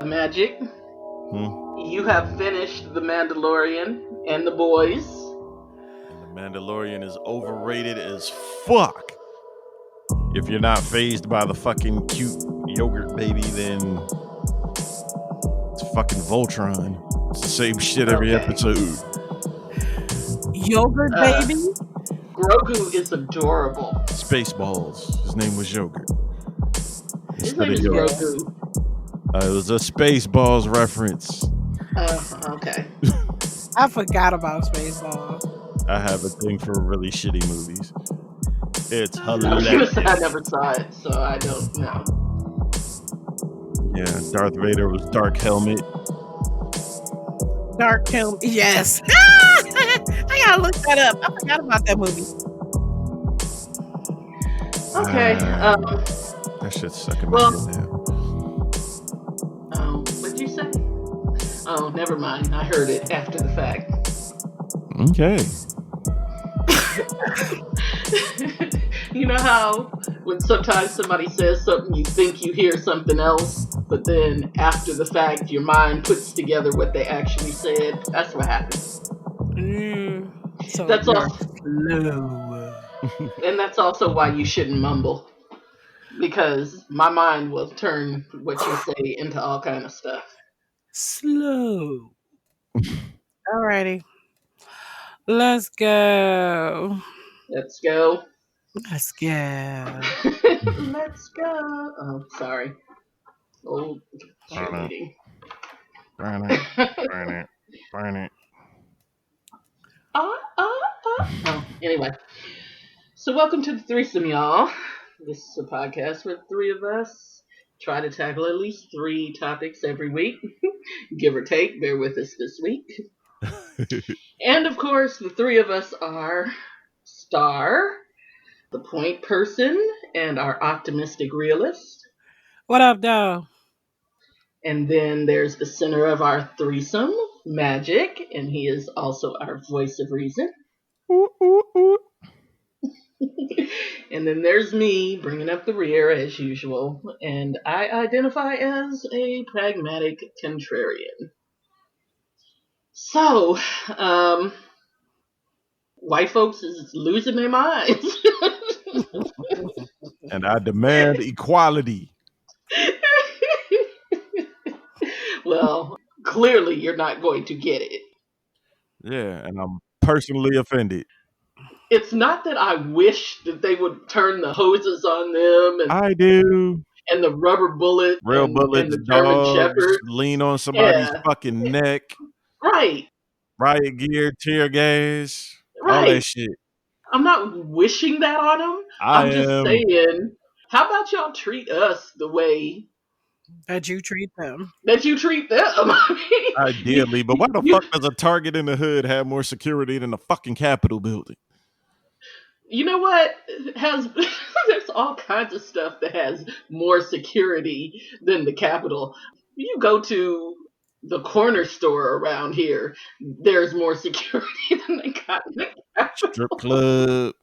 Magic, you have finished The Mandalorian and The Boys. And The Mandalorian is overrated as fuck. If you're not fazed by the fucking cute yogurt baby, then it's fucking Voltron. It's the same shit every episode. Yogurt baby? Grogu is adorable. Spaceballs. His name was Yogurt. His name is Grogu. It was a Spaceballs reference. Okay. I forgot about Spaceballs. I have a thing for really shitty movies. It's I hilarious. never saw it, so I don't know. Yeah, Darth Vader was Dark Helmet. Dark Helmet, yes. I gotta look that up. I forgot about that movie. Okay. That shit's sucking my head now. What'd you say? Oh, never mind. I heard it after the fact. Okay. You know how when sometimes somebody says something, you think you hear something else, but then after the fact, your mind puts together what they actually said? That's what happens. So that's all. Slow. And that's also why you shouldn't mumble. Because my mind will turn what you say into all kind of stuff. Slow. Alrighty. Let's go. Let's go. Let's go. Let's go. Oh, sorry. Old cheerleading. Burn it. Oh, anyway. So welcome to the threesome, y'all. This is a podcast where the three of us try to tackle at least 3 topics every week. Give or take. Bear with us this week. And of course, the 3 of us are Star, the point person, and our optimistic realist. What up, dog? And then there's the center of our threesome, Magic, and he is also our voice of reason. And then there's me, bringing up the rear as usual, and I identify as a pragmatic contrarian. So, white folks is losing their minds. And I demand equality. Well, clearly you're not going to get it. Yeah, and I'm personally offended. It's not that I wish that they would turn the hoses on them and I do. And the rubber bullet Real bullets, and the German dogs, Shepherd. lean on somebody's fucking neck. Right. Riot gear, tear gas, all that shit. I'm not wishing that on them. I'm just saying, how about y'all treat us the way that you treat them? Ideally, but why the fuck does a Target in the hood have more security than the fucking Capitol building? You know what? There's all kinds of stuff that has more security than the Capitol. You go to the corner store around here, there's more security than they got in the Capitol. Strip club.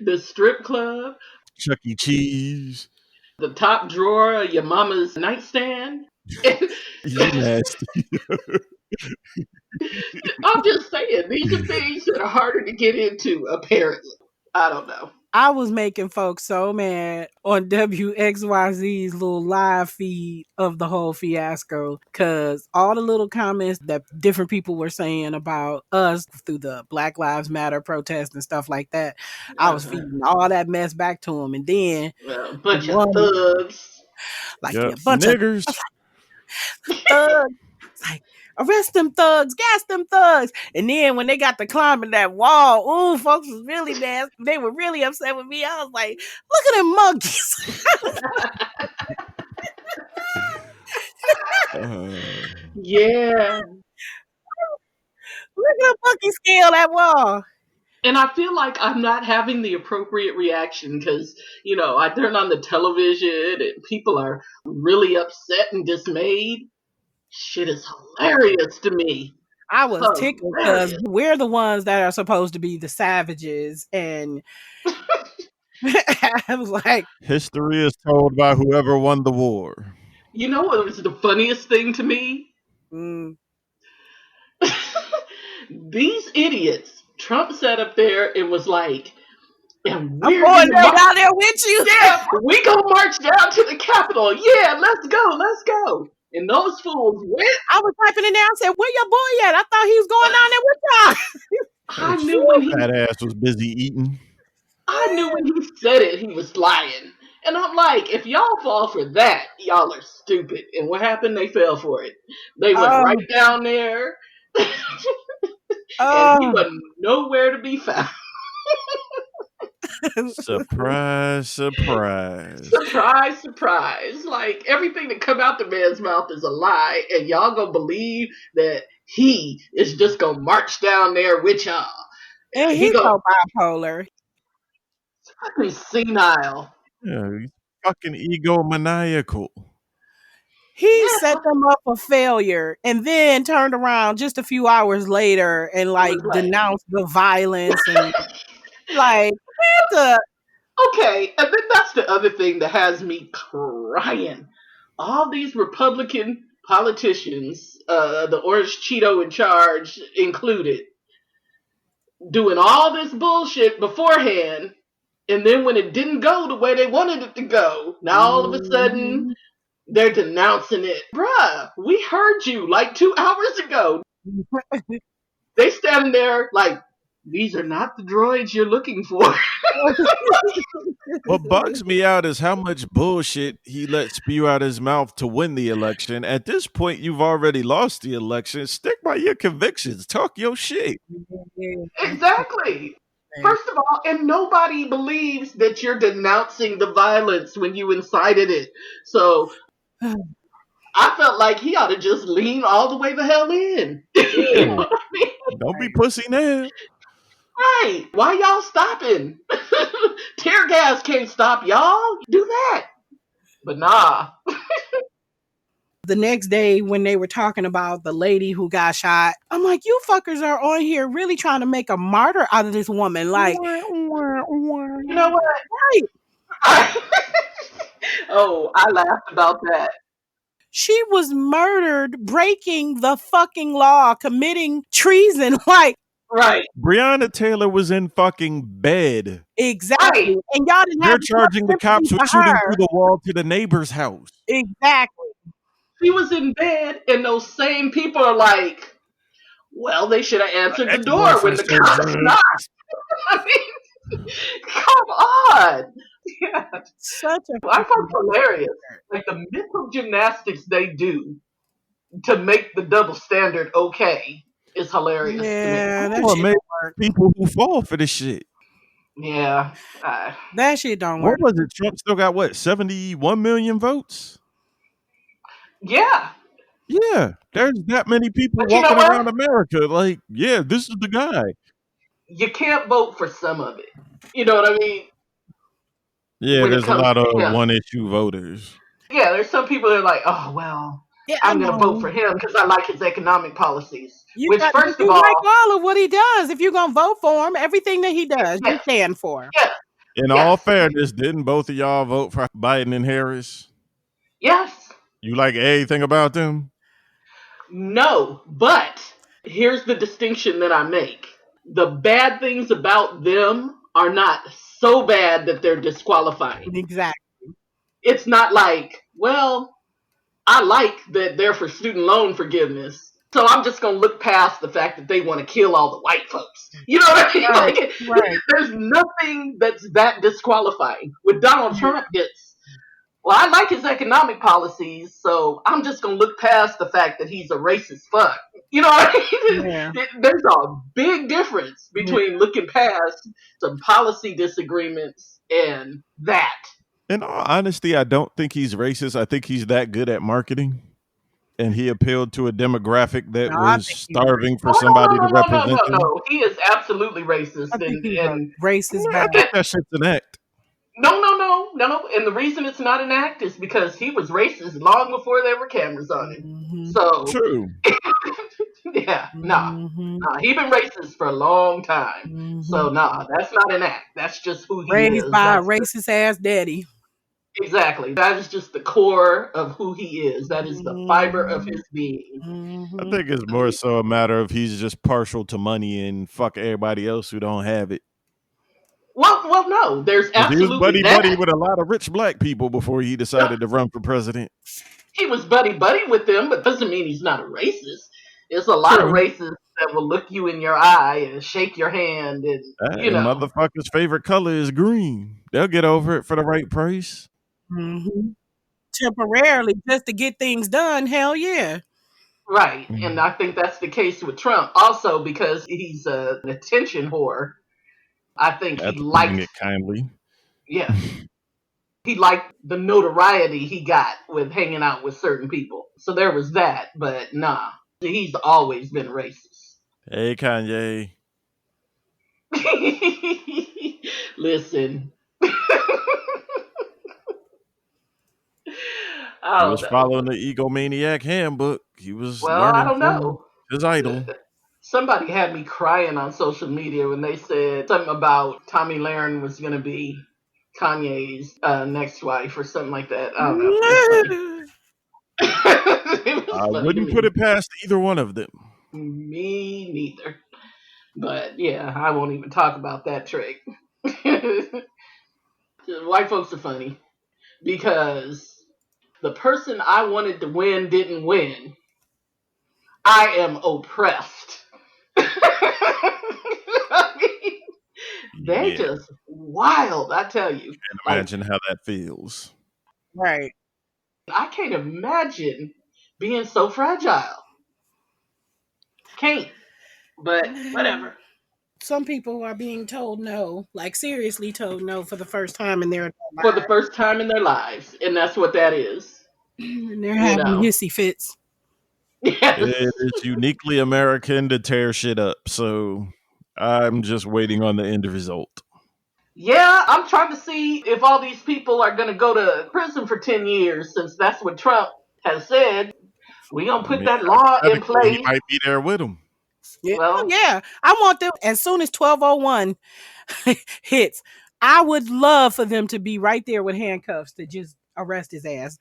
The strip club. Chuck E. Cheese. The top drawer of your mama's nightstand. You nasty. I'm just saying, these are things that are harder to get into, apparently. I don't know. I was making folks so mad on WXYZ's little live feed of the whole fiasco because all the little comments that different people were saying about us through the Black Lives Matter protest and stuff like that, I was feeding all that mess back to them. And then a bunch of thugs. Like a bunch niggers. Of thugs. Like, arrest them thugs, gas them thugs. And then when they got to climbing that wall, folks was really mad. They were really upset with me. I was like, look at them monkeys. Yeah. Look at them monkeys scale that wall. And I feel like I'm not having the appropriate reaction because, I turn on the television and people are really upset and dismayed. Shit is hilarious to me. I was tickled because we're the ones that are supposed to be the savages, and I was like, history is told by whoever won the war. You know what was the funniest thing to me? Mm. These idiots. Trump sat up there and was like, and I'm we're going gonna there march. down there with you. Yeah, we gonna march down to the Capitol. Yeah, let's go, let's go. And those fools went. I was typing it down. I said, "Where your boy at?" I thought he was going down there with y'all. I His knew when he fat ass was busy eating. I knew when he said it, he was lying. And I'm like, if y'all fall for that, y'all are stupid. And what happened? They fell for it. They went right Oh, down there, and he oh. wasn't nowhere to be found. Surprise, surprise. Surprise, surprise. Like, everything that come out the man's mouth is a lie, and y'all gonna believe that he is just gonna march down there with y'all. And He he's gonna so bipolar. be senile. Yeah, he's fucking egomaniacal. He Yeah, set them up for failure and then turned around just a few hours later and he was like like, denounced the violence and like what the okay, and then that's the other thing that has me crying. All these Republican politicians, the Orange Cheeto in charge included, doing all this bullshit beforehand, and then when it didn't go the way they wanted it to go, now all of a sudden Mhm. they're denouncing it. Bruh, we heard you like 2 hours ago. They standing there like, these are not the droids you're looking for. What bugs me out is how much bullshit he let spew out his mouth to win the election. At this point, you've already lost the election. Stick by your convictions. Talk your shit. Exactly. First of all, and nobody believes that you're denouncing the violence when you incited it. So I felt like he ought to just lean all the way the hell in. You know Yeah. what I mean? Don't be pussy now. Right. Why y'all stopping? Tear gas can't stop y'all. Do that. But nah. The next day when they were talking about the lady who got shot, I'm like, you fuckers are on here really trying to make a martyr out of this woman. Like, You know what? right. Oh, I laughed about that. She was murdered breaking the fucking law, committing treason. Like, Right. Breonna Taylor was in fucking bed. exactly. Right. And y'all didn't have They're enough charging the sympathy cops with for shooting through her. the wall to the neighbor's house. Exactly. She was in bed, and those same people are like, well, they should have answered the door when Ex-boyfriend the said cops that. knocked. I mean, come on. Yeah. Such a I freaking find hilarious. Like the mental gymnastics they do to make the double standard okay is hilarious to me. yeah, that Oh, shit man, don't work. people who fall for this shit. Yeah. That shit don't What work. was it? Trump still got what, 71 million votes? Yeah. Yeah, there's that many people But you know walking what? around America. Like, yeah, this is the guy. You can't vote for some of it. You know what I mean? Yeah, When it there's a comes lot of to him. one issue voters. Yeah, there's some people that are like, oh, well, Yeah, I I'm going to vote know. for him because I like his economic policies. You Which, got, but first of you like all, all of what he does. If you're gonna vote for him, everything that he does, you yes, stand for. yes, In all yes, fairness, didn't both of y'all vote for Biden and Harris? yes. You like anything about them? No, but here's the distinction that I make. The bad things about them are not so bad that they're disqualifying. Exactly. It's not like, well, I like that they're for student loan forgiveness, so I'm just going to look past the fact that they want to kill all the white folks. You know what I mean? Right. Like, Right. there's nothing that's that disqualifying. With Donald Trump, it's, well, I like his economic policies, so I'm just gonna look past the fact that he's a racist fuck. You know what I mean? Yeah. There's a big difference Yeah. between looking past some policy disagreements and that. In all honesty, I don't think he's racist. I think he's that good at marketing. And he appealed to a demographic that No, I was think he's starving for Oh no somebody no to no no no represent no them. no! He is absolutely racist, I think and he's a racist I bastard. think that shit's an act. no. And the reason it's not an act is because he was racist long before there were cameras on him. Mm-hmm. So True. yeah, nah. Mm-hmm. He been racist for a long time. Mm-hmm. So nah, that's not an act. That's just who he Raised is. by a That's racist ass daddy. Exactly. That is just the core of who he is. That is the fiber of his being. I think it's more so a matter of he's just partial to money and fuck everybody else who don't have it. Well, no. There's 'Cause he was absolutely buddy that. with a lot of rich black people before he decided to run for president. He was buddy with them, but doesn't mean he's not a racist. There's a lot of True. racists that will look you in your eye and shake your hand, and And motherfuckers' favorite color is green. They'll get over it for the right price. Mhm. Temporarily, just to get things done. Hell yeah. right. And I think that's the case with Trump also because he's an attention whore. I think he That's putting liked, it kindly. yes, he liked the notoriety he got with hanging out with certain people. So there was that, but nah, he's always been racist. Hey, Kanye. Listen. He was following the egomaniac handbook. He was Well, I learning don't from know. his idol. Somebody had me crying on social media when they said something about Tommy Lahren was going to be Kanye's next wife or something like that. I don't know. It was I funny to wouldn't me. put it past either one of them. Me neither. But yeah, I won't even talk about that trick. White folks are funny because the person I wanted to win didn't win. I am oppressed. I mean, they just wild, I tell you. Can't imagine how that feels. Right. I can't imagine being so fragile. Can't. But whatever. Some people are being told no, like seriously told no for the first time in their lives. For the first time in their lives. And that's what that is. And they're having hissy fits. Yes. It is uniquely American to tear shit up. So I'm just waiting on the end result. Yeah, I'm trying to see if all these people are going to go to prison for 10 years since that's what Trump has said. We're going to put that law in place. He might be there with him. Yeah, well, yeah. I want them as soon as 1201 hits. I would love for them to be right there with handcuffs to just arrest his ass.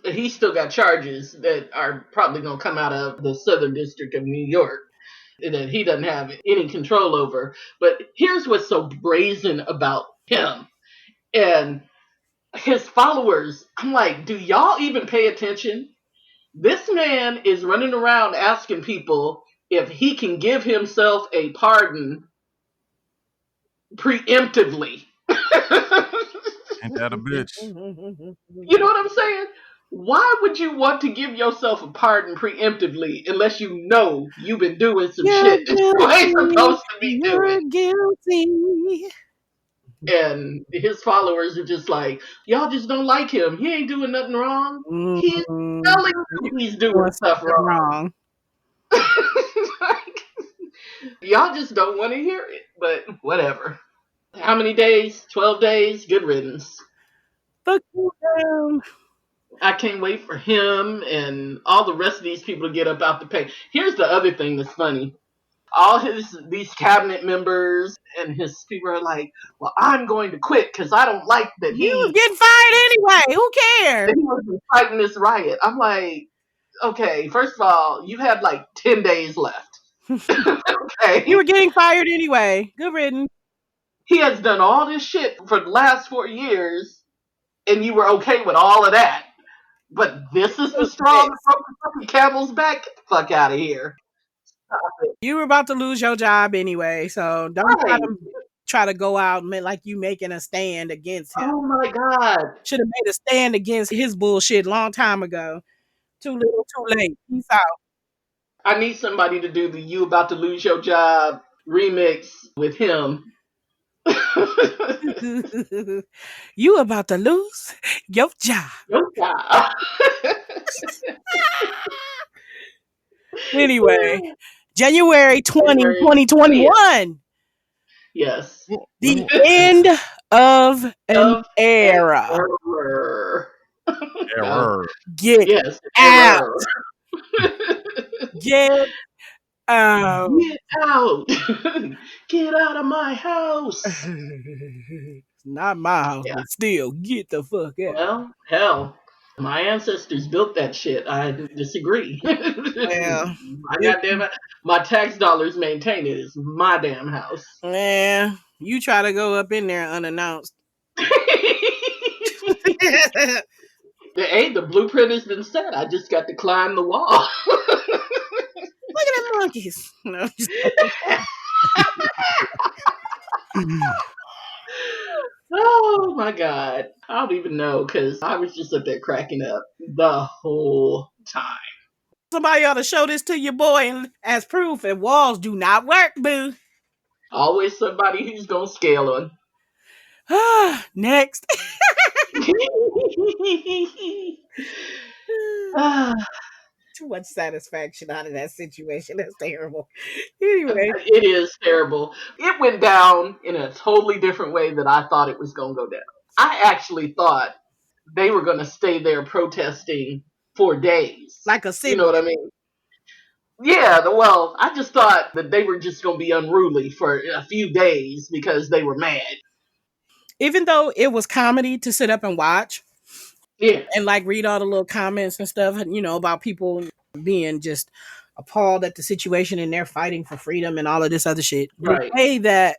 He's still got charges that are probably going to come out of the Southern District of New York that he doesn't have any control over. But here's what's so brazen about him and his followers. I'm like, do y'all even pay attention? This man is running around asking people if he can give himself a pardon preemptively. Ain't that a bitch? You know what I'm saying? Why would you want to give yourself a pardon preemptively unless you know you've been doing some shit that you ain't supposed to be doing? Guilty. And his followers are just like, y'all just don't like him. He ain't doing nothing wrong. He's telling you he's doing stuff wrong. Y'all just don't want to hear it, but whatever. How many days? 12 days? Good riddance. Fuck you down. I can't wait for him and all the rest of these people to get up out the pay. Here's the other thing that's funny. All these cabinet members and his people are like, well, I'm going to quit because I don't like that he was getting fired anyway. Who cares? He was fighting this riot. I'm like, okay, first of all, you had like 10 days left. Okay. You were getting fired anyway. Good riddance. He has done all this shit for the last 4 years, and you were okay with all of that. But this is the straw that broke the fucking camel's back. Get the fuck out of here. You were about to lose your job anyway, so don't try to go out and like you making a stand against him. Oh my God. Should have made a stand against his bullshit a long time ago. Too little, too late. Peace out. I need somebody to do the "You About to Lose Your Job" remix with him. You about to lose your job. Your job. Anyway, January 20, 2021. Yes. The end of an era. Error. Get out. Get out. Get out. Get out of my house. It's not my house, Yeah. but still, get the fuck out. Well, hell, my ancestors built that shit. I disagree. Well, My goddamn, my tax dollars maintain it. It's my damn house. you try to go up in there unannounced. The blueprint has been set. I just got to climb the wall. Look at them monkeys. No, Oh my god. I don't even know because I was just up there cracking up the whole time. somebody ought to show this to your boy as proof, and walls do not work, boo. Always somebody who's gonna scale on. Next. Ah, Too much satisfaction out of that situation. That's terrible. Anyway. it is terrible. It went down in a totally different way that I thought it was gonna go down. I actually thought they were gonna stay there protesting for days. Like a You city. know what I mean? Yeah, well, I just thought that they were just going to be unruly for a few days because they were mad. Even though it was comedy to sit up and watch Yeah, and like read all the little comments and stuff, about people being just appalled at the situation and they're fighting for freedom and all of this other shit. right. The way that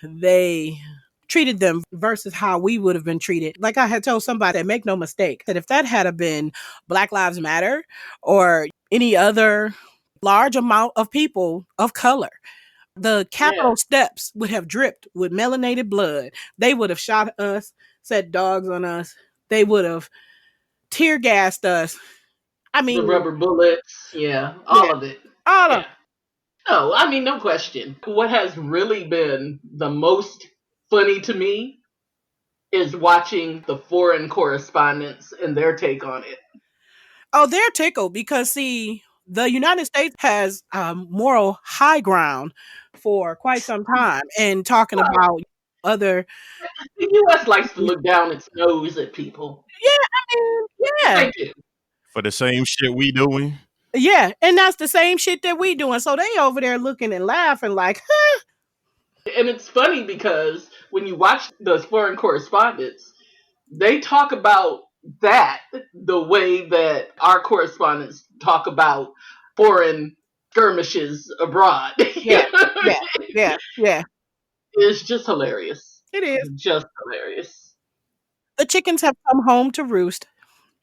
they treated them versus how we would have been treated. Like I had told somebody, make no mistake, that if that had been Black Lives Matter or any other large amount of people of color, the Capitol Yeah, steps would have dripped with melanated blood. They would have shot us, set dogs on us. They would have tear gassed us. I the mean, rubber bullets. Yeah, yeah, all of it. all of Yeah. No, I mean, no question. What has really been the most funny to me is watching the foreign correspondents and their take on it. Oh, they're tickled because see, the United States has moral high ground for quite some time, and talking Well, about other. the U.S. likes to look down its nose at people. Yeah, I mean, yeah, They do. For the same shit we doing. yeah, and that's the same shit that we doing. So they over there looking and laughing like, And it's funny because when you watch those foreign correspondents, they talk about that the way that our correspondents talk about foreign skirmishes abroad. yeah, yeah, yeah, yeah. It's just hilarious. It is. Just hilarious. The chickens have come home to roost.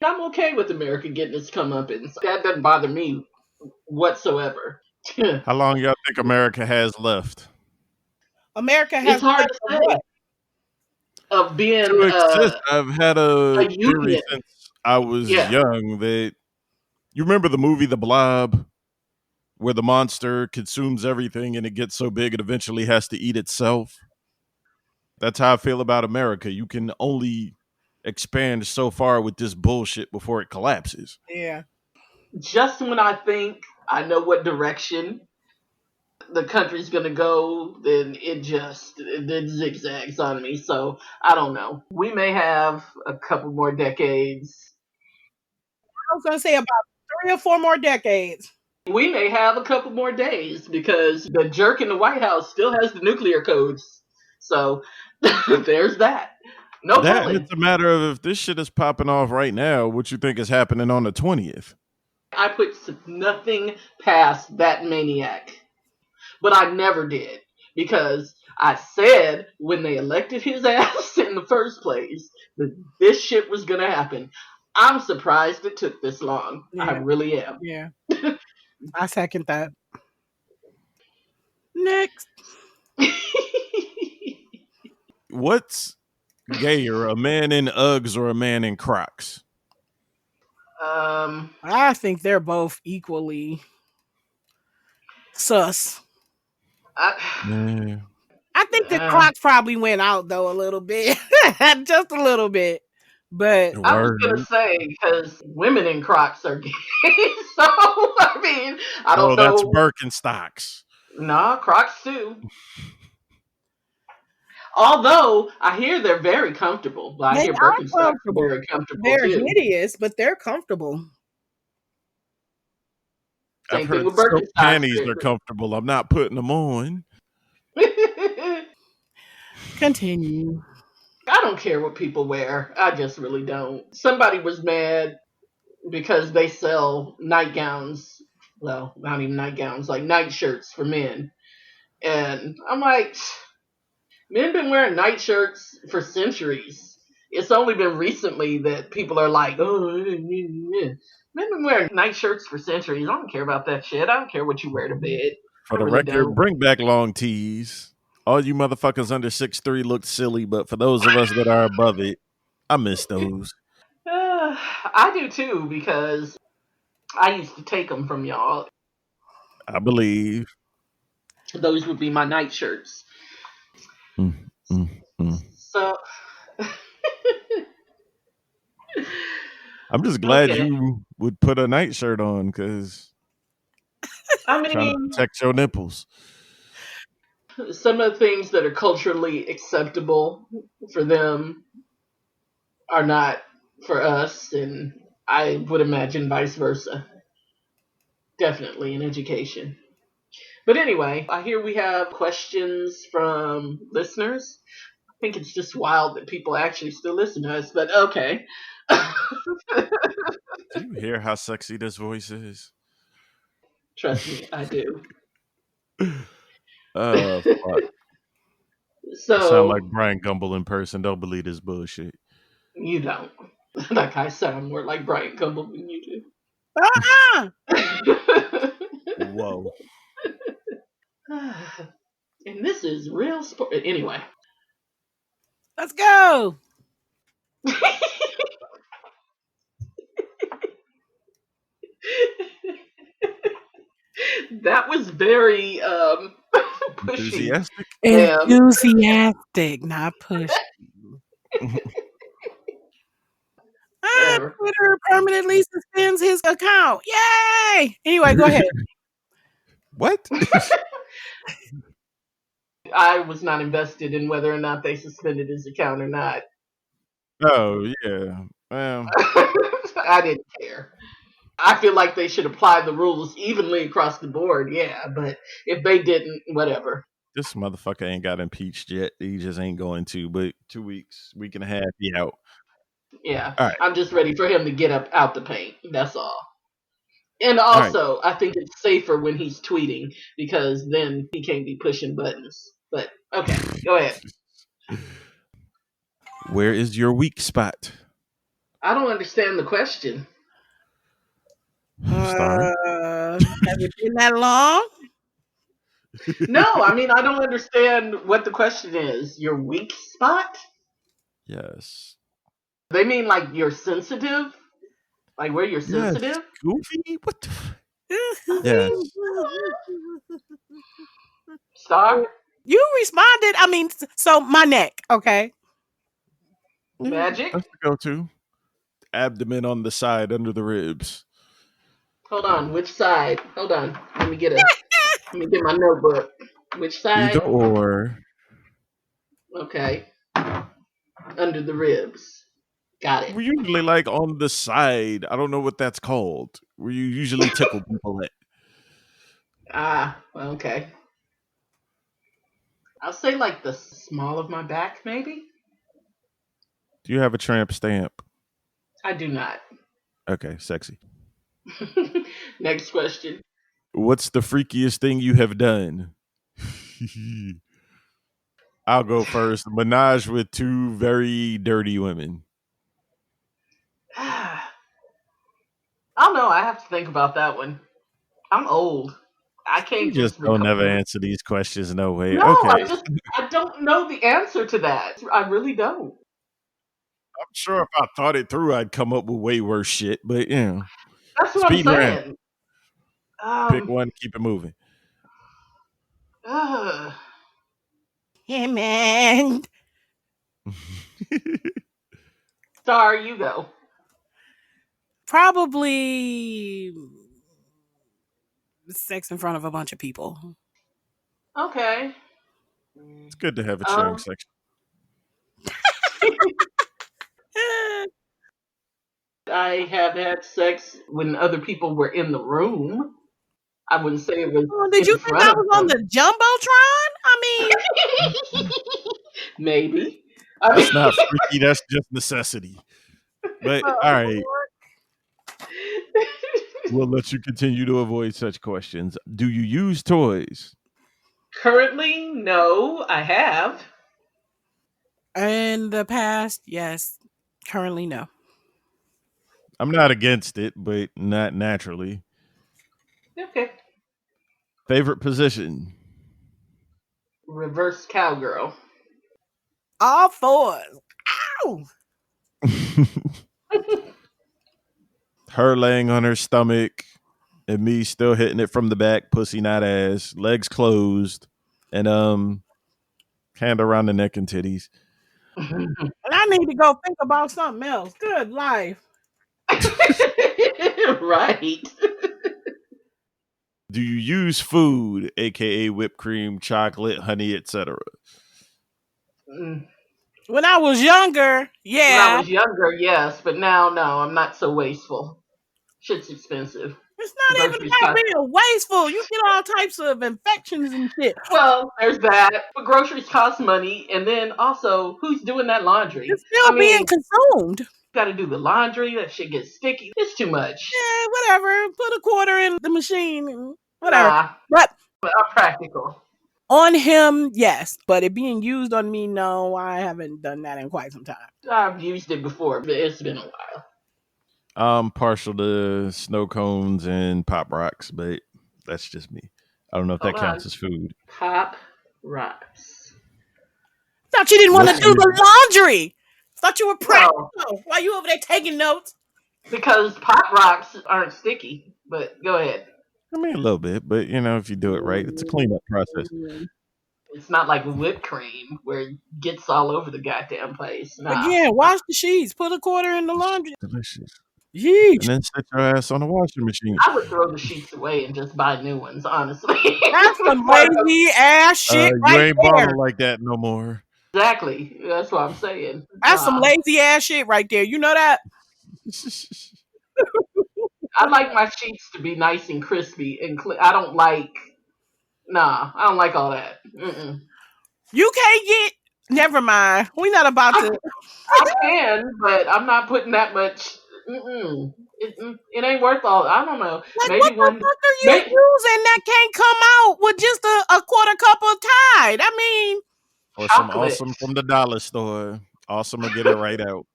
I'm okay with America getting its comeuppance. That doesn't bother me whatsoever. How long y'all think America has left? America has It's hard to left say of being To exist, I've had a a theory union. since I was Yeah, young that you remember the movie The Blob, where the monster consumes everything and it gets so big it eventually has to eat itself. That's how I feel about America. You can only expand so far with this bullshit before it collapses. Yeah. just when I think I know what direction the country's gonna go, then it zigzags on me. So I don't know. We may have a couple more decades. I was gonna say about 3 or 4 more decades. We may have a couple more days because the jerk in the White House still has the nuclear codes. So there's that. No That and telling. it's a matter of if this shit is popping off right now, what you think is happening on the 20th? I put nothing past that maniac, but I never did because I said when they elected his ass in the first place that this shit was gonna happen. I'm surprised it took this long. I Yeah, really am. yeah. I second that. Next. What's gayer, a man in Uggs or a man in Crocs? I think they're both equally sus. I, Yeah. I think the uh, Crocs probably went out though a little bit, just a little bit. But I was Word. gonna say because women in Crocs are gay, so I mean I Oh, don't that's know. Birkenstocks. Nah, Crocs too. Although I hear they're very comfortable, but I they hear are Birkenstocks are comfortable. very comfortable They're too. hideous, but they're comfortable. I've Same thing heard with silk Birkenstocks. panties are comfortable. I'm not putting them on. Continue. I don't care what people wear. I just really don't. Somebody was mad because they sell nightgowns. Well, not even nightgowns, like nightshirts for men. And I'm like, men been wearing nightshirts for centuries. It's only been recently that people are like, oh, men been wearing nightshirts for centuries. I don't care about that shit. I don't care what you wear to bed. For I the really record, don't. bring back long tees. All you motherfuckers under 6'3" look silly, but for those of us that are above it, I miss those. I do too because I used to take them from y'all. I believe. Those would be my nightshirts. Mm, mm, mm. So, I'm just glad okay. you would put a nightshirt on because I trying to mean, protect your nipples. some of the things that are culturally acceptable for them are not for us, and I would imagine vice versa. Definitely in education. But anyway, I hear we have questions from listeners. I think it's just wild that people actually still listen to us, but okay. Do you hear how sexy this voice is? Trust me, I do. Fuck. I sound like So, Brian Gumble in person. Don't believe this bullshit. you don't. Like I sound more like Brian Gumble than you Uh-uh. do. Whoa. And this is real sport. Anyway. Let's go. That was very pushy, Enthusiastic? ma'am. Enthusiastic, not push. Whatever. Twitter permanently suspends his account. Yay! Anyway, go ahead. What? I was not invested in whether or not they suspended his account or not. Oh, yeah. Well, I didn't care. I feel like they should apply the rules evenly across the board, yeah, but if they didn't, whatever. this motherfucker ain't got impeached yet. He just ain't going to, but 2 weeks, week and a half, he out. Yeah, All right. I'm just ready for him to get up out the paint. That's all. And All right. also, I think it's safer when he's tweeting because then he can't be pushing buttons. But okay, go ahead. Where is your weak spot? I don't understand the question. Star? Has it been that long? No, I mean I don't understand what the question is. Your weak spot? Yes. They mean like you're sensitive? Like where you're Yes. sensitive? Goofy? What the Yes. Star? You responded. I mean, so my neck, okay? Yeah, Magic? that's the go-to. Abdomen on the side under the ribs. Hold on, which side? Hold on. Let me get my notebook. Which Either side? or. Okay. Under the ribs. Got it. We're usually like on the side. I don't know what that's called. Where you usually tickle people at. Ah, okay. I'll say like the small of my back, maybe? Do you have a tramp stamp? I do not. Okay, sexy. Next question. What's the freakiest thing you have done? I'll go first. Menage with two very dirty women. I don't know. I have to think about that one. I'm old. I You can't just just don't recall. never answer these questions no way. No, Okay. I don't know the answer to that. I really don't. I'm sure if I thought it through, I'd come up with way worse shit. But That's what I'm speed round. saying. Pick one, keep it moving. Uh, Hey, man. Star, you go. Probably sex in front of a bunch of people. Okay. It's good to have a cheering section. I have had sex when other people were in the room. I wouldn't say it was Oh, did in you think front I of was on them. the Jumbotron? I mean, Maybe. I That's mean, not freaky. That's just necessity. But all right, we'll let you continue to avoid such questions. Do you use toys? currently, no, I have. In the past, yes. Currently, no. I'm not against it, but not naturally. Okay. Favorite position? Reverse cowgirl. All fours. Ow! Her laying on her stomach and me still hitting it from the back, pussy not ass, legs closed, and hand around the neck and titties. And I need to go think about something else. Good life. Right. Do you use food, aka whipped cream, chocolate, honey, etc.? Mm. When I was younger, When I yeah. was younger, yes, but now, no, I'm not so wasteful. Shit's expensive. It's not even Groceries about cost. being wasteful. You get all types of infections and shit. Well, there's that. But groceries cost money, and then also, who's doing that laundry? It's I still being mean, consumed. got to do the laundry. That shit gets sticky. It's too much. Yeah, whatever. Put a quarter in the machine and whatever. Nah, But but I'm practical. on him, yes. But it being used on me, no. I haven't done that in quite some time. I've used it before, but it's been a while. I'm partial to snow cones and pop rocks, but that's just me. I don't know if Hold that counts on. as food. Pop rocks. Thought you didn't want to What's do your the laundry. Thought you were Well, practical. Why you over there taking notes? because pop rocks aren't sticky. But go ahead. I mean, a little bit, but if you do it right, it's a cleanup process. It's not like whipped cream where it gets all over the goddamn place. Nah. Again, wash the sheets. Put a quarter in the laundry. Delicious. And Yeesh. then set your ass on the washing machine. I would throw the sheets away and just buy new ones, honestly. That's some lazy ass shit You right ain't there. balling like that no more. Exactly. That's what I'm saying. That's some lazy ass shit right there. You know that? I like my sheets to be nice and crispy and I don't like. Nah, I don't like all that. Mm-mm. You can't get. Never mind. We're not about to. I can, but I'm not putting that much. Mm-mm. It ain't worth all. I don't know. Like, what Maybe the one. fuck are you Maybe using that can't come out with just a quarter cup of Tide? I mean, Or some chocolate. awesome from the dollar store. Awesome will get it right out.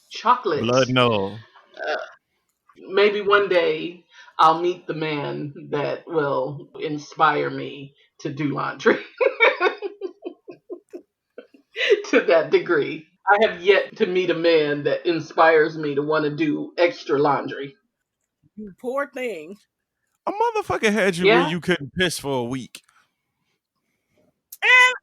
Chocolate. Blood no. Maybe one day I'll meet the man that will inspire me to do laundry to that degree. I have yet to meet a man that inspires me to want to do extra laundry. you poor thing. A motherfucker had you where Yeah, you couldn't piss for a week. And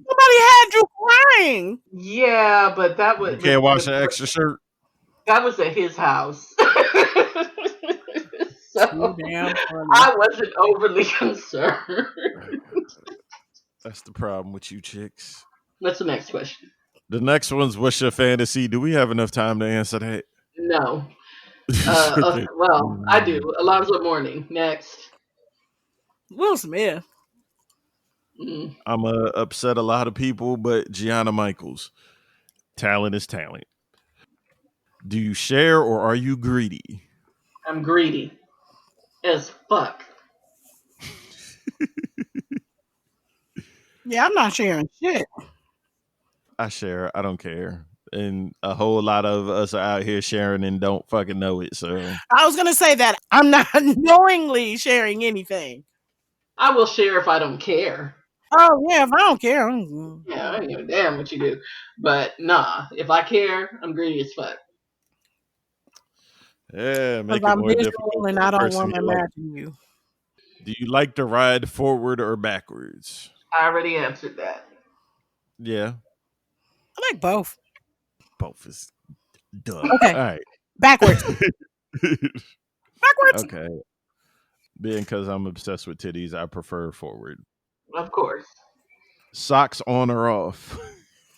somebody had you crying. yeah, but that You was can't wash an extra shirt. that was at his house, Too so damn funny. I wasn't overly concerned. That's the problem with you chicks. What's the next question? The next one's what's your fantasy? Do we have enough time to answer that? No. Well, I do. Alonzo Mourning. Next. Will Smith. Mm, I'm upset a lot of people, but Gianna Michaels. Talent is talent. Do you share or are you greedy? I'm greedy as fuck. Yeah, I'm not sharing shit. I share. I don't care. And a whole lot of us are out here sharing and don't fucking know it. So I was gonna say that I'm not knowingly sharing anything. I will share if I don't care. Oh yeah, if I don't care, Yeah, I ain't give a damn what you do. But nah, if I care, I'm greedy as fuck. yeah, because make it I'm more difficult visual for and the I don't person want to you like. imagine you. Do you like to ride forward or backwards? I already answered that. Yeah, I like both. both is duh. Okay, All right. backwards, backwards. Okay. Being because I'm obsessed with titties, I prefer forward. Of course. Socks on or off?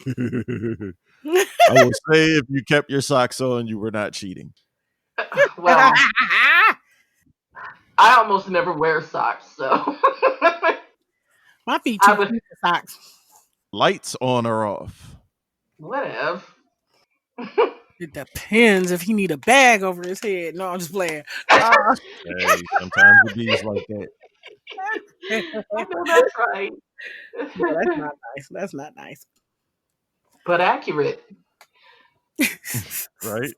I will say if you kept your socks on, you were not cheating. Well, I almost never wear socks, so My feet I too would. cute for socks. Lights on or off? Whatever. It depends if he need a bag over his head. No, I'm just playing. Hey, sometimes it bees like that. I know that's right. No, that's not nice. That's not nice. But accurate. Right?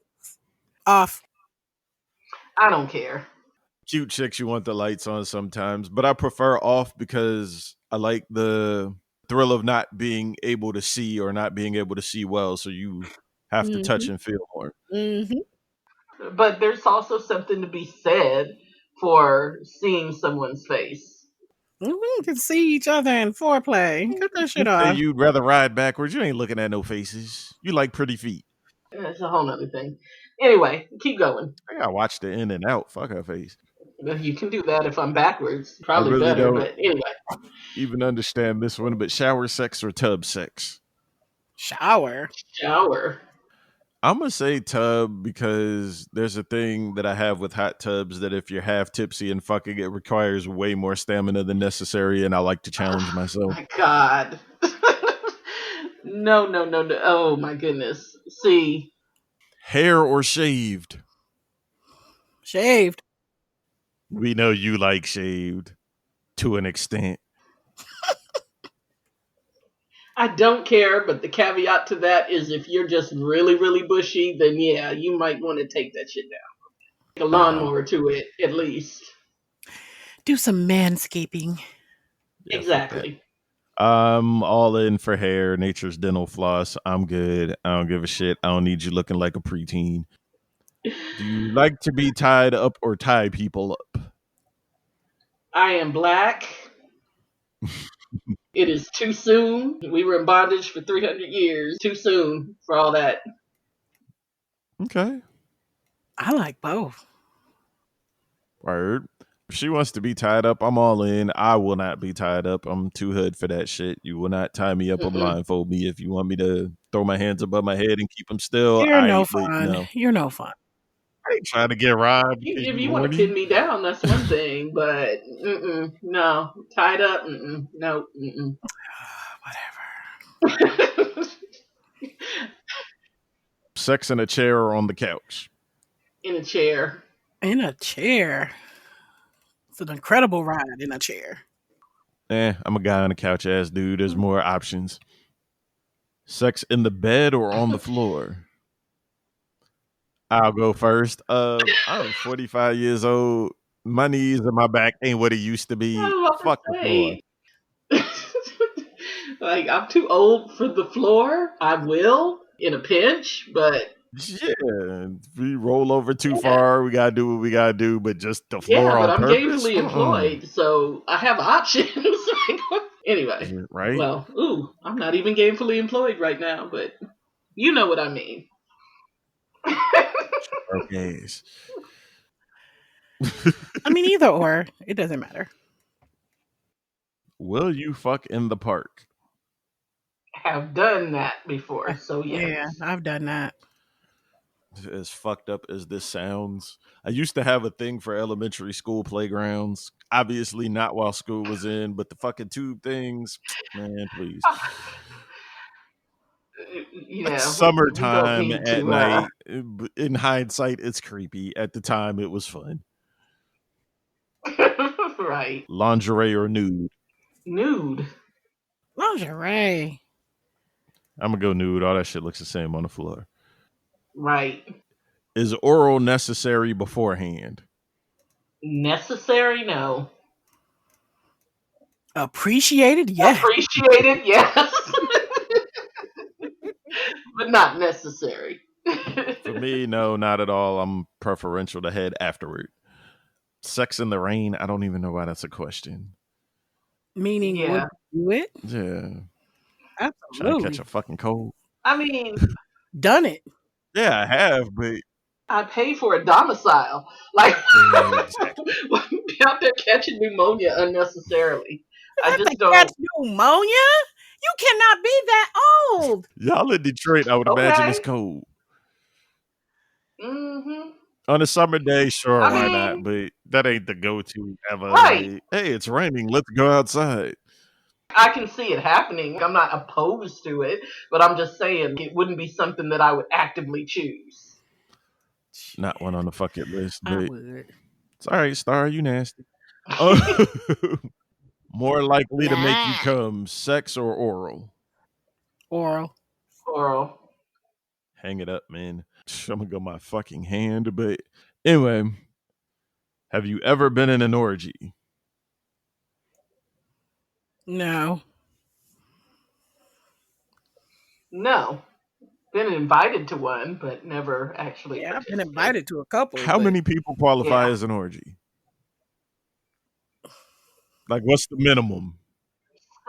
Off. I don't care. Cute chicks, you want the lights on sometimes, but I prefer off because I like the thrill of not being able to see or not being able to see well. So you have to touch and feel more. Mm-hmm. But there's also something to be said for seeing someone's face. We can see each other in foreplay. Cut that You shit say off. you'd rather ride backwards. You ain't looking at no faces. You like pretty feet. That's a whole nother thing. Anyway, keep going. I gotta watch the in and out. Fuck her face. You can do that if I'm backwards. I Probably really better, don't but anyway. even understand this one, but shower sex or tub sex? Shower. Shower. I'm gonna say tub because there's a thing that I have with hot tubs that if you're half tipsy and fucking, it requires way more stamina than necessary, and I like to challenge myself. My God. No, no, no, no. Oh, my goodness. See, Hair or shaved? Shaved. We know you like shaved to an extent. I don't care, but the caveat to that is if you're just really, really bushy, then yeah, you might want to take that shit down. Take a lawnmower to it, at least. Do some manscaping. Yeah, Exactly. I'm all in for hair, nature's dental floss. I'm good. I don't give a shit. I don't need you looking like a preteen. Do you like to be tied up or tie people up? I am black. It is too soon. We were in bondage for 300 years. Too soon for all that. Okay. I like both. Word. If she wants to be tied up, I'm all in. I will not be tied up. I'm too hood for that shit. You will not tie me up or Mm-mm. blindfold me. If you want me to throw my hands above my head and keep them still, You're no but fun. no. You're no fun. I ain't trying to get robbed because If you you want to pin horny. me down, that's one thing, but no. Tied up, no. Whatever. Sex in a chair or on the couch? In a chair. In a chair. It's an incredible ride in a chair. I'm a guy on the couch ass dude. There's more options. Sex in the bed or on the floor? I'll go first. I'm 45 years old. My knees and my back ain't what it used to I be. was about Fuck the to floor. say. Like, I'm too old for the floor. I will in a pinch, but Yeah, if we roll over too yeah, far, we gotta do what we gotta do. But just the yeah, floor but on I'm purpose, gainfully employed, so I have options. Anyway, right? well, I'm not even gainfully employed right now, but you know what I mean. Okay. I mean, either or. It doesn't matter. Will you fuck in the park? Have done that before, so yes. Yeah, I've done that. As fucked up as this sounds, I used to have a thing for elementary school playgrounds. Obviously, not while school was in, but the fucking tube things, man, please. Yeah, we don't Summertime need at to. night. In hindsight, it's creepy. At the time, it was fun. Right. Lingerie or nude? Nude. Lingerie. I'm gonna go nude. All that shit looks the same on the floor. Right. Is oral necessary beforehand? Necessary? No. Appreciated? Yeah. Appreciated? Yes. But not necessary. For me, no, not at all. I'm preferential to head afterward. Sex in the rain? I don't even know why that's a question. Meaning, would Yeah. you do it? Yeah. Trying to catch Absolutely. a fucking cold. I mean, Done it. Yeah, I have, but I pay for a domicile. Like, exactly. be out there catching pneumonia unnecessarily. You I have just to don't. catch pneumonia? You cannot be that old. Y'all in Detroit, I would imagine it's Okay. cold. Mm-hmm. On a summer day, sure, I why not? mean, But that ain't the go-to ever. right. Like, hey, it's raining. Let's go outside. I can see it happening. I'm not opposed to it, but I'm just saying it wouldn't be something that I would actively choose. Not one on the fucking list, I but would. it's all right, Star. You nasty. Uh, more likely to make you Nah. come, sex or oral? Oral. Oral. Hang it up, man. I'm gonna go my fucking hand, but anyway, have you ever been in an orgy? No. No. Been invited to one, but never actually Yeah, I've been participated. invited to a couple, How but many people qualify Yeah. as an orgy? Like, what's the minimum?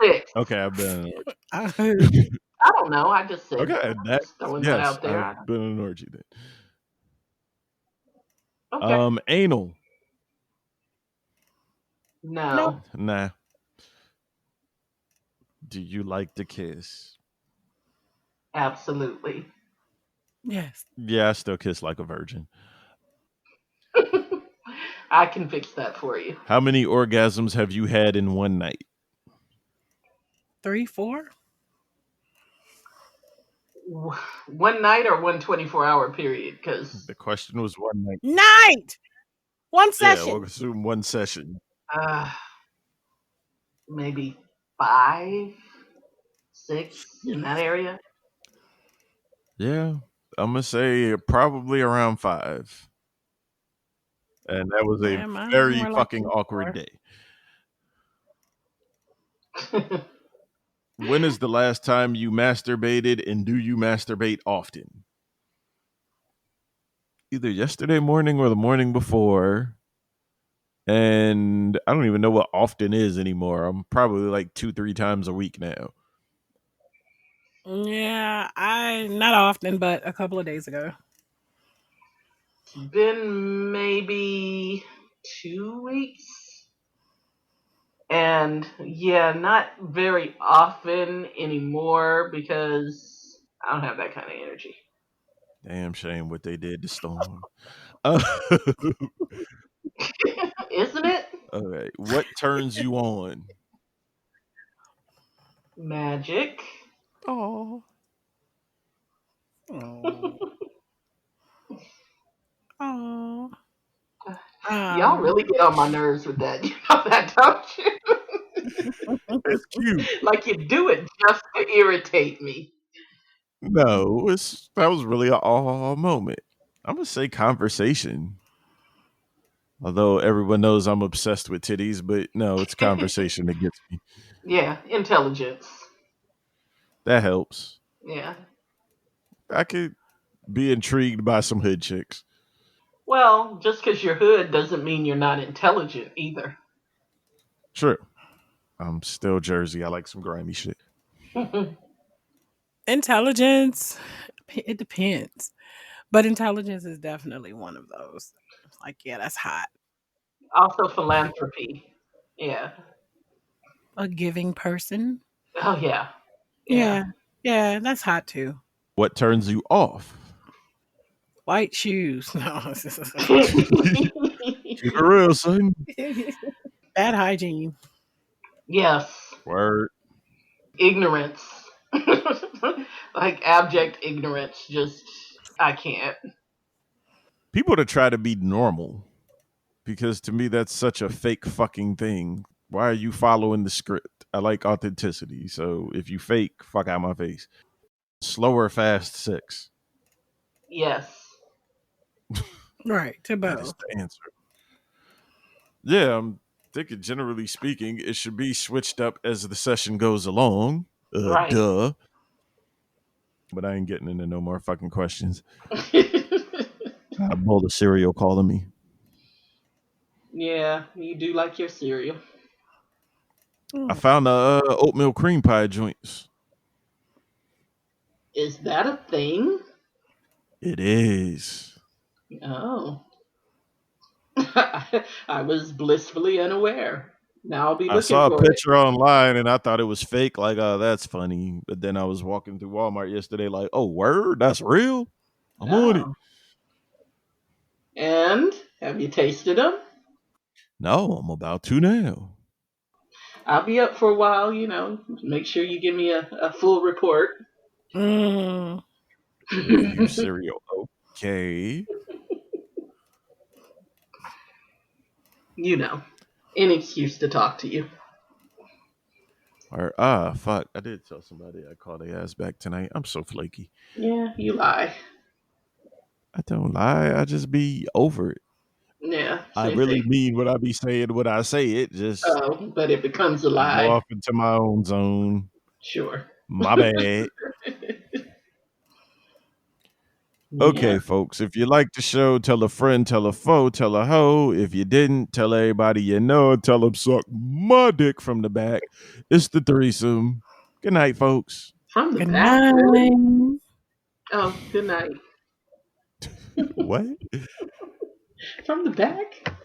6. Okay, I've been in an I, orgy. I don't know. I just said Okay, that. that Just throwing that yes, out I've there. been in an orgy then. Okay. Anal. nope. No. Nah. Do you like to kiss? Absolutely. Yes. Yeah, I still kiss like a virgin. I can fix that for you. How many orgasms have you had in one night? 3, 4? One night or one 24-hour period? Because The question was one night. Night. One Yeah, we'll session. assume one session. uh, maybe 5, 6 in that area. Yeah, I'm gonna say probably around 5. And that was a Yeah, mine was very more like fucking 3, awkward 4. day. When is the last time you masturbated and do you masturbate often? Either yesterday morning or the morning before. And I don't even know what often is anymore. I'm probably like 2, 3 times a week now. Yeah, I not often, but a couple of days ago. It's been maybe 2 weeks. And yeah, not very often anymore because I don't have that kind of energy. Damn shame what they did to Storm. Uh, Isn't it? okay, what turns you on? Magic. Oh, Oh. Oh. Y'all Um. really get on my nerves with that. You know that, don't it's cute. you? Like you do it just to irritate me. No, it's that was really a all moment. I'm gonna say conversation. Although everyone knows I'm obsessed with titties, but no, it's conversation that gets me. Yeah, intelligence. That helps. Yeah. I could be intrigued by some hood chicks. Well, just because you're hood doesn't mean you're not intelligent either. True. I'm still Jersey. I like some grimy shit. Intelligence. It depends, but intelligence is definitely one of those. Like, yeah, that's hot. Also, philanthropy. Yeah. A giving person. Oh, yeah. Yeah. Yeah, yeah, that's hot too. What turns you off? White shoes. No. Keep it real, son. Bad hygiene. Yes. Word. Ignorance. Like abject ignorance. Just, I can't. People to try to be normal, because to me that's such a fake fucking thing. Why are you following the script? I like authenticity. So if you fake, fuck out my face. Slower, fast sex. Yes. Right, to That is both. the answer. Yeah, I'm thinking generally speaking, it should be switched up as the session goes along. Right. Duh. But I ain't getting into no more fucking questions. Got a bowl of cereal calling me. Yeah, you do like your cereal. I Mm. found the oatmeal cream pie joints. Is that a thing? It is. Oh. I was blissfully unaware. Now I'll be I looking saw a for it. picture online and I thought it was fake. Like, oh, that's funny. But then I was walking through Walmart yesterday, like, oh, word, that's real. I'm on it. Oh. And have you tasted them? No, I'm about to now. I'll be up for a while, make sure you give me a full report. Mm. Review cereal. Okay. An excuse to talk to you. Or fuck. I did tell somebody I called their ass back tonight. I'm so flaky. Yeah, you lie. I don't lie. I just be over it. Yeah, I same really thing. mean what I be saying when I say it. Just Oh, but it becomes a I go lie. off into my own zone. Sure. My bad. Yeah. Okay, folks. If you like the show, tell a friend, tell a foe, tell a hoe. If you didn't, tell everybody you know. Tell them suck my dick from the back. It's the threesome. Good night, folks. From the Good back, really? night. Oh, good night. What? From the back?